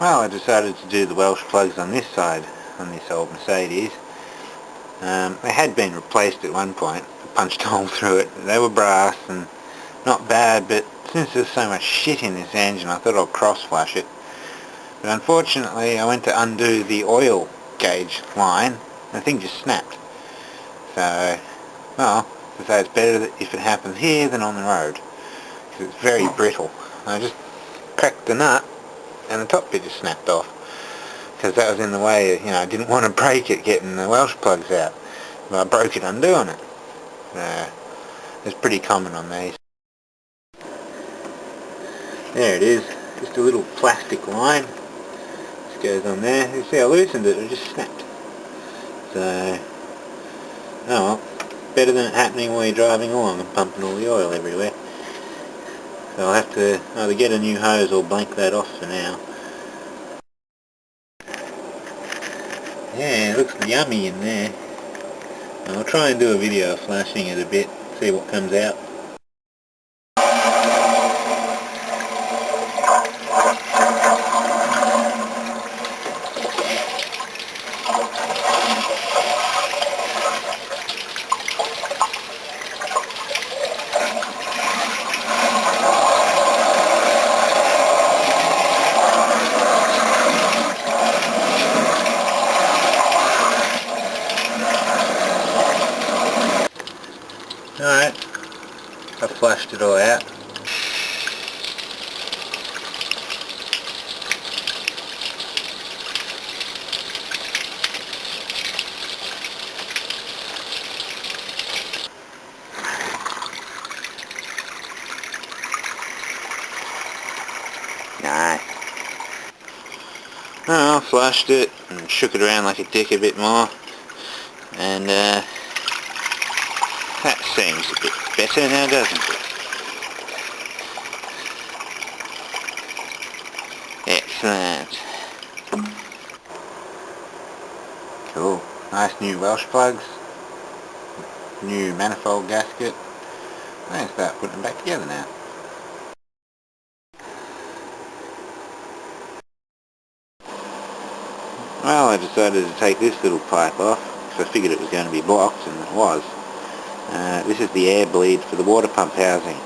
Well, I decided to do the Welsh plugs on this side, on this old Mercedes. They had been replaced at one point, punched a hole through it. They were brass and not bad, but since there's so much shit in this engine I thought I'd cross flush it. But unfortunately I went to undo the oil gauge line and the thing just snapped. So, well, to say it's better that if it happens here than on the road, because it's very brittle. I just cracked the nut and the top bit just snapped off, because that was in the way. I didn't want to break it getting the Welsh plugs out, but I broke it undoing it. It's pretty common on these. There it is, just a little plastic line. Just goes on there. You see I loosened it, it just snapped. So, oh well, better than it happening while you're driving along and pumping all the oil everywhere. So I'll have to either get a new hose or blank that off for now. Yeah, it looks yummy in there. I'll try and do a video of flashing it a bit, see what comes out. Alright, I flushed it all out. Nice. Oh, I flushed it and shook it around like a dick a bit more, and that seems a bit better now, doesn't it? Excellent. Cool. Nice new Welsh plugs, new manifold gasket. I'm going to start putting them back together now. Well, I decided to take this little pipe off because I figured it was going to be blocked, and it was. This is the air bleed for the water pump housing,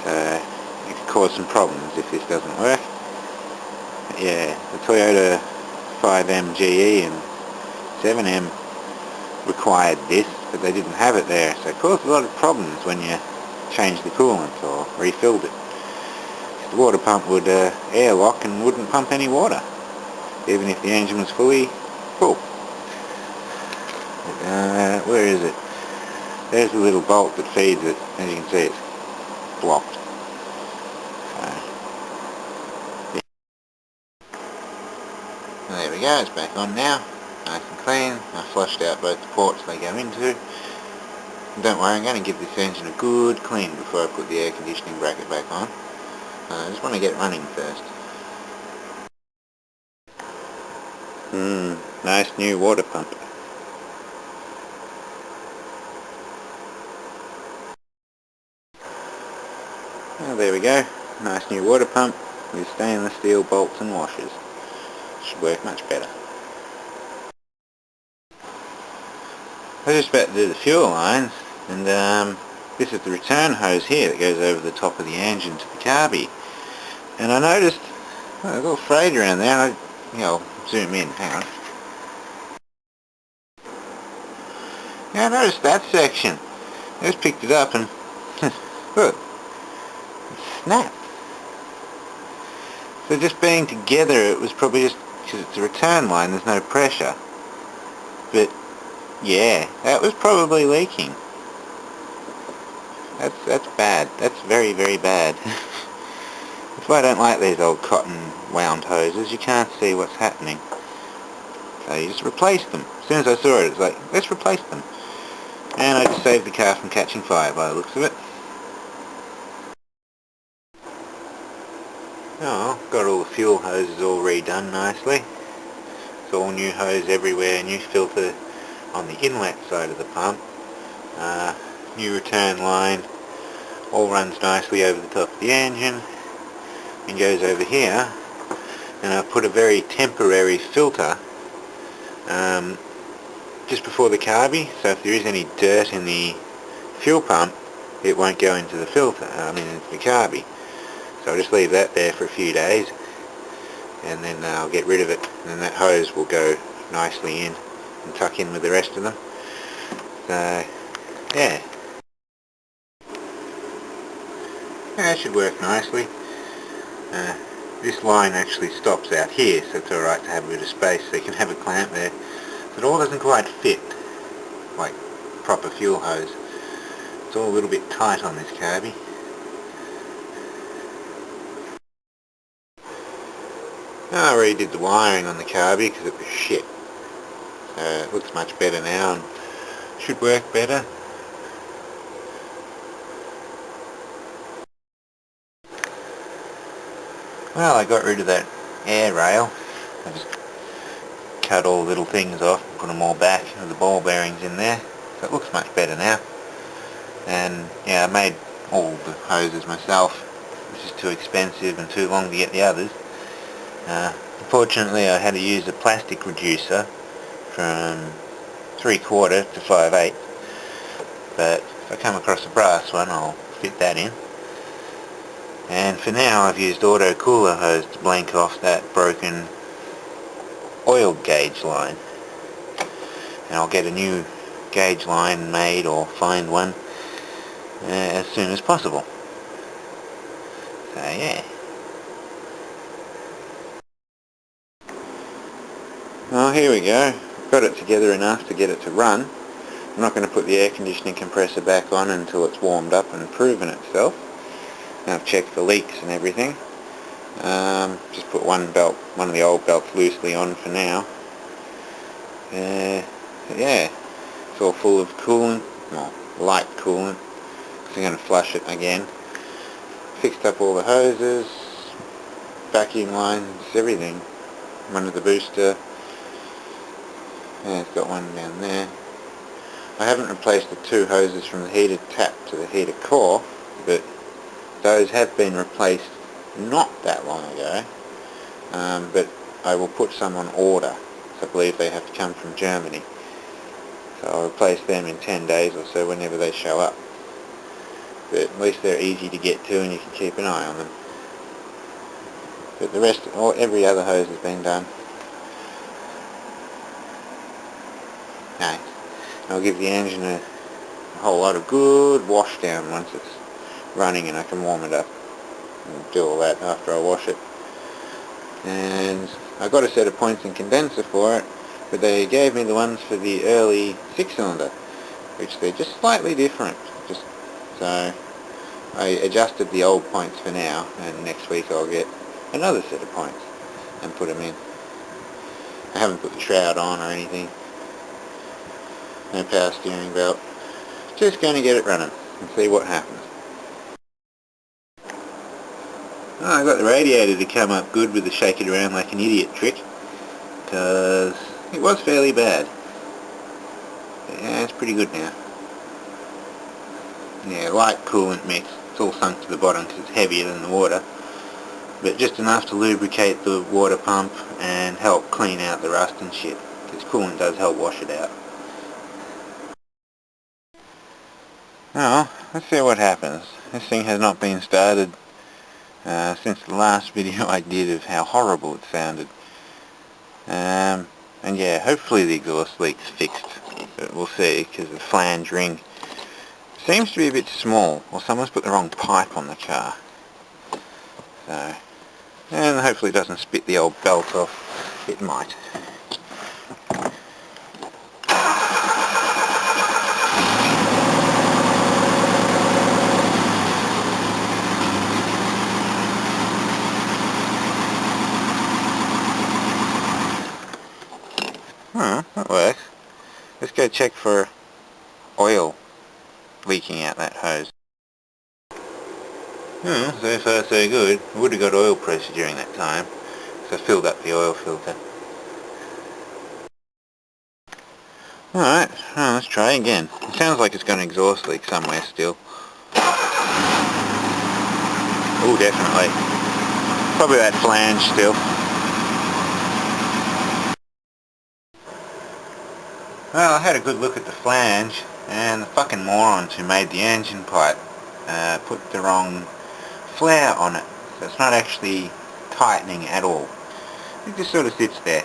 so it could cause some problems if this doesn't work. But yeah, the Toyota 5M GE and 7M required this, but they didn't have it there, so it caused a lot of problems when you changed the coolant or refilled it. The water pump would airlock and wouldn't pump any water, even if the engine was fully full. Where is it? There's the little bolt that feeds it. As you can see, it's blocked. So, yeah. Well, there we go, it's back on now. Nice and clean. I flushed out both the ports they go into. And don't worry, I'm going to give this engine a good clean before I put the air conditioning bracket back on. I just want to get it running first. Nice new water pump. Well, there we go. Nice new water pump with stainless steel bolts and washers. Should work much better. I was just about to do the fuel lines, and this is the return hose here that goes over the top of the engine to the carby. And I noticed a little frayed around there. I'll zoom in, hang on. Yeah, I noticed that section. I just picked it up and look, it snapped. So just being together, it was probably just because it's a return line, there's no pressure. But yeah, that was probably leaking. That's bad. That's very, very bad. That's why I don't like these old cotton wound hoses. You can't see what's happening. So you just replace them. As soon as I saw it, it's like, let's replace them. And I just saved the car from catching fire by the looks of it. Oh, got all the fuel hoses all redone nicely. It's all new hose everywhere, new filter on the inlet side of the pump. New return line. All runs nicely over the top of the engine and goes over here and I've put a very temporary filter just before the carby, so if there is any dirt in the fuel pump it won't go into the filter, into the carby. So I'll just leave that there for a few days and then I'll get rid of it, and then that hose will go nicely in and tuck in with the rest of them. So yeah, that should work nicely. This line actually stops out here, so it's alright to have a bit of space, so you can have a clamp there. But it all doesn't quite fit like proper fuel hose. It's all a little bit tight on this carby. I redid the wiring on the carby because it was shit. It looks much better now and should work better. Well, I got rid of that air rail. I just cut all the little things off, put them all back with the ball bearings in there. So it looks much better now. And yeah, I made all the hoses myself, which is too expensive and too long to get the others. Unfortunately I had to use a plastic reducer from 3/4 to 5/8, but if I come across a brass one I'll fit that in. And for now I've used auto cooler hose to blank off that broken oil gauge line, and I'll get a new gauge line made or find one as soon as possible. So yeah. Well, here we go. I've got it together enough to get it to run. I'm not going to put the air conditioning compressor back on until it's warmed up and proven itself. I've checked for leaks and everything. Just put one of the old belts loosely on for now. Yeah, it's all full of coolant, well, light coolant. So I'm going to flush it again. Fixed up all the hoses, vacuum lines, everything. One of the booster. Yeah, it's got one down there. I haven't replaced the two hoses from the heated tap to the heated core, but those have been replaced not that long ago, but I will put some on order, so I believe they have to come from Germany. So I'll replace them in 10 days or so whenever they show up. But at least they're easy to get to and you can keep an eye on them. But the rest, every other hose has been done. Nice. I'll give the engine a whole lot of good wash down once it's running and I can warm it up and do all that after I wash it. And I got a set of points and condenser for it, but they gave me the ones for the early 6-cylinder, which they're just slightly different. So I adjusted the old points for now, and next week I'll get another set of points and put them in. I haven't put the shroud on or anything. No power steering belt. Just going to get it running and see what happens. I got the radiator to come up good with the shake it around like an idiot trick, because it was fairly bad. But yeah, it's pretty good now. Yeah, light coolant mix. It's all sunk to the bottom because it's heavier than the water, but just enough to lubricate the water pump and help clean out the rust and shit, because coolant does help wash it out. Now, let's see what happens. This thing has not been started since the last video I did of how horrible it sounded. And yeah, hopefully the exhaust leak's fixed, but we'll see, because the flange ring seems to be a bit small, or someone's put the wrong pipe on the car. So, and hopefully it doesn't spit the old belt off. It might. That works. Let's go check for oil leaking out that hose. So far so good. I would have got oil pressure during that time, so I filled up the oil filter. Alright, let's try again. It sounds like it's got an exhaust leak somewhere still. Oh, definitely. Probably that flange still. Well, I had a good look at the flange, and the fucking morons who made the engine pipe put the wrong flare on it. So it's not actually tightening at all. It just sort of sits there.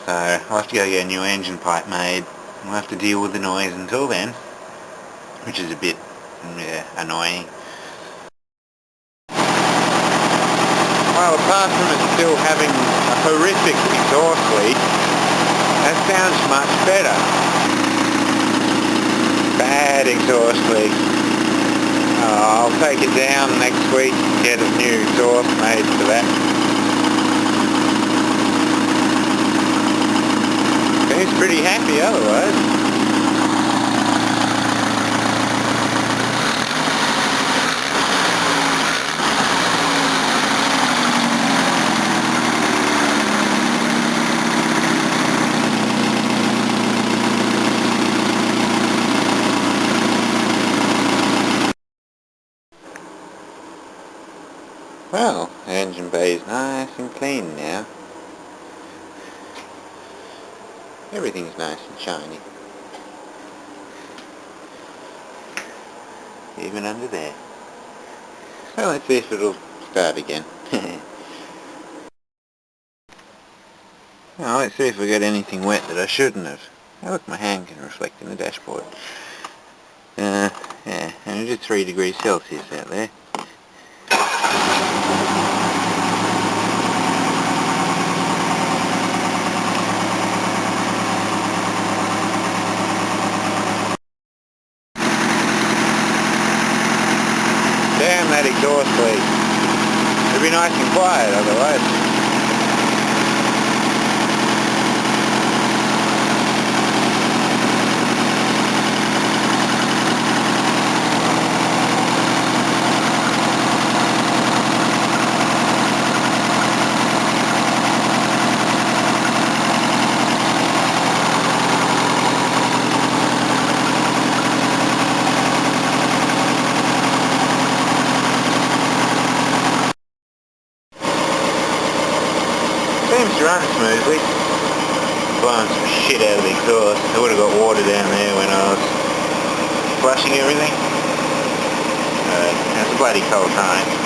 So I'll have to go get a new engine pipe made. We'll have to deal with the noise until then, which is a bit annoying. Well, apart from it still having a horrific exhaust leak, that sounds much better. Bad exhaust leak. I'll take it down next week and get a new exhaust made for that. He's pretty happy otherwise. Well, the engine bay is nice and clean now. Everything's nice and shiny. Even under there. So let's see if it'll start again. Now let's see if we got anything wet that I shouldn't have. Oh look, my hand can reflect in the dashboard. Yeah, and it is 3 degrees Celsius out there. Damn that exhaust leak. It'd be nice and quiet otherwise. Seems to run smoothly. Blowing some shit out of the exhaust. I would have got water down there when I was flushing everything. It's a bloody cold time.